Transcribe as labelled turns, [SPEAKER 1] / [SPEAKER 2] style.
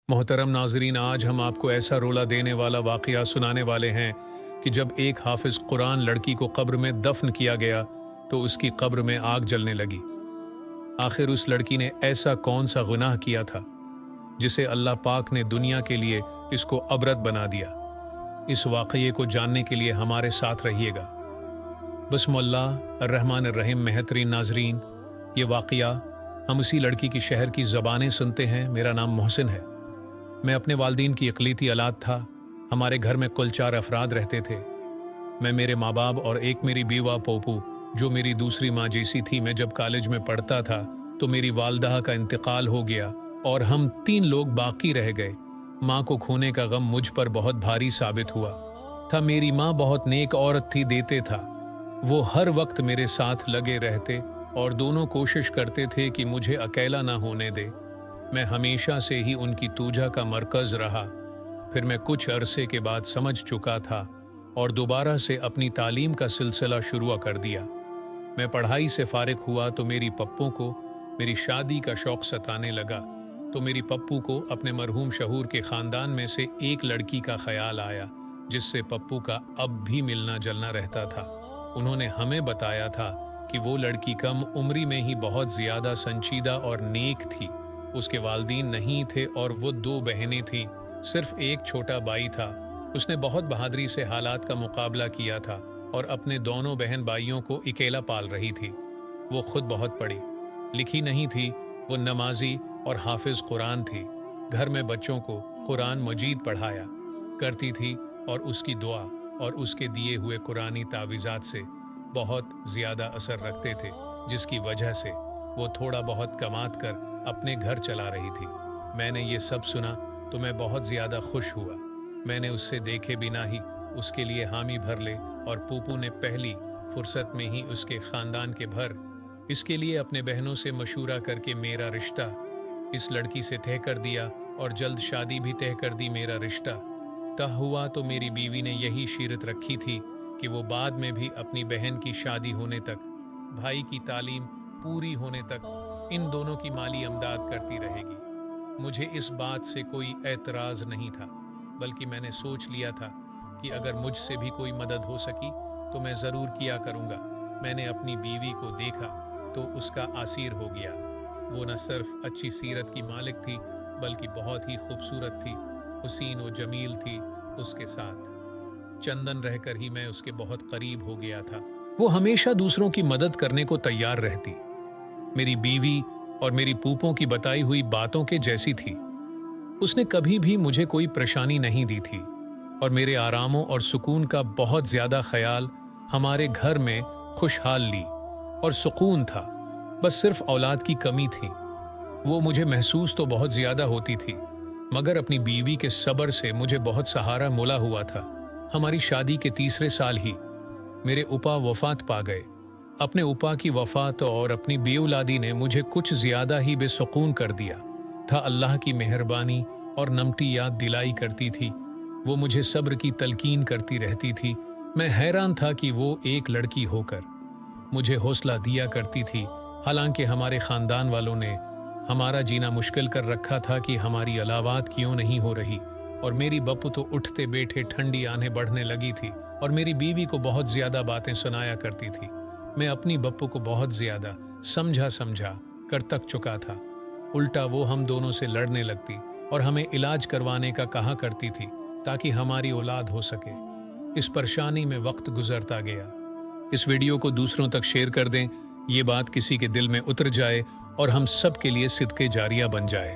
[SPEAKER 1] मोहतरम नाजरीन, आज हम आपको ऐसा रोला देने वाला वाक़या सुनाने वाले हैं कि जब एक हाफिज़ कुरान लड़की को कब्र में दफन किया गया तो उसकी कब्र में आग जलने लगी। आखिर उस लड़की ने ऐसा कौन सा गुनाह किया था जिसे अल्लाह पाक ने दुनिया के लिए इसको अबरत बना दिया। इस वाक़ये को जानने के लिए हमारे साथ रहिएगा। बिस्मिल्लाह अर्रहमान अर्रहीम। मेहतरीन नाजरीन, ये वाक़या हम उसी लड़की की शहर की ज़बानें सुनते हैं। मेरा नाम मोहसिन है। मैं अपने वालिदैन की इकलीती औलाद था। हमारे घर में कुल 4 अफराद रहते थे। मैं, मेरे माँ बाप और एक मेरी बीवा पोपू जो मेरी दूसरी माँ जैसी थी। मैं जब कॉलेज में पढ़ता था तो मेरी वालदा का इंतकाल हो गया और हम 3 लोग बाकी रह गए। माँ को खोने का गम मुझ पर बहुत भारी साबित हुआ था। मेरी माँ बहुत नेक औरत थी, देते था। वो हर वक्त मेरे साथ लगे रहते और दोनों कोशिश करते थे कि मुझे अकेला ना होने दे। मैं हमेशा से ही उनकी तूजा का मरकज़ रहा। फिर मैं कुछ अरसे के बाद समझ चुका था और दोबारा से अपनी तालीम का सिलसिला शुरू कर दिया। मैं पढ़ाई से फारिग हुआ तो मेरी पप्पू को मेरी शादी का शौक़ सताने लगा। तो मेरी पप्पू को अपने मरहूम शहूर के ख़ानदान में से एक लड़की का ख्याल आया जिससे पप्पू का अब भी मिलना जुलना रहता था। उन्होंने हमें बताया था कि वो लड़की कम उम्री में ही बहुत ज़्यादा संजीदा और नेक थी। उसके वालिदैन नहीं थे और वो 2 बहनें थीं। सिर्फ एक छोटा भाई था। उसने बहुत बहादुरी से हालात का मुकाबला किया था और अपने दोनों बहन भाइयों को अकेला पाल रही थी। वो खुद बहुत पढ़ी लिखी नहीं थी। वो नमाजी और हाफिज कुरान थी। घर में बच्चों को कुरान मजीद पढ़ाया करती थी और उसकी दुआ और उसके दिए हुए कुरानी तावीज़ात से बहुत ज़्यादा असर रखते थे, जिसकी वजह से वो थोड़ा बहुत कमात कर अपने घर चला रही थी। मैंने ये सब सुना तो मैं बहुत ज़्यादा खुश हुआ। मैंने उससे देखे बिना ही उसके लिए हामी भर ले और पूपू ने पहली फुर्सत में ही उसके ख़ानदान के भर इसके लिए अपने बहनों से मशूरा करके मेरा रिश्ता इस लड़की से तय कर दिया और जल्द शादी भी तय कर दी। मेरा रिश्ता तय हुआ तो मेरी बीवी ने यही शर्त रखी थी कि वो बाद में भी अपनी बहन की शादी होने तक, भाई की तालीम पूरी होने तक इन दोनों की माली अमदाद करती रहेगी। मुझे इस बात से कोई एतराज़ नहीं था, बल्कि मैंने सोच लिया था कि अगर मुझसे भी कोई मदद हो सकी तो मैं ज़रूर किया करूँगा। मैंने अपनी बीवी को देखा तो उसका आसीर हो गया। वो न सिर्फ अच्छी सीरत की मालिक थी बल्कि बहुत ही खूबसूरत थी, हुसीन व जमील थी। उसके साथ चंदन रहकर ही मैं उसके बहुत करीब हो गया था। वो हमेशा दूसरों की मदद करने को तैयार रहती। मेरी बीवी और मेरी पूपों की बताई हुई बातों के जैसी थी। उसने कभी भी मुझे कोई परेशानी नहीं दी थी और मेरे आरामों और सुकून का बहुत ज्यादा ख्याल हमारे घर में खुशहाली और सुकून था। बस सिर्फ औलाद की कमी थी। वो मुझे महसूस तो बहुत ज्यादा होती थी, मगर अपनी बीवी के सब्र से मुझे बहुत सहारा मिला हुआ था। हमारी शादी के 3रे साल ही मेरे उपा वफात पा गए। अपने उपा की वफात और अपनी बेऔलादी ने मुझे कुछ ज्यादा ही बेसुकून कर दिया था। अल्लाह की मेहरबानी और नमटी याद दिलाई करती थी। वो मुझे सब्र की तलकीन करती रहती थी। मैं हैरान था कि वो एक लड़की होकर मुझे हौसला दिया करती थी। हालांकि हमारे ख़ानदान वालों ने हमारा जीना मुश्किल कर रखा था कि हमारी अलावात क्यों नहीं हो रही, और मेरी बप्पू तो उठते बैठे ठंडी आने बढ़ने लगी थी और मेरी बीवी को बहुत ज़्यादा बातें सुनाया करती थी। मैं अपनी बप्पू को बहुत ज़्यादा समझा कर तक चुका था। उल्टा वो हम दोनों से लड़ने लगती और हमें इलाज करवाने का कहा करती थी ताकि हमारी औलाद हो सके। इस परेशानी में वक्त गुजरता गया। इस वीडियो को दूसरों तक शेयर कर दें, ये बात किसी के दिल में उतर जाए और हम सब के लिए सिदके जारिया बन जाए।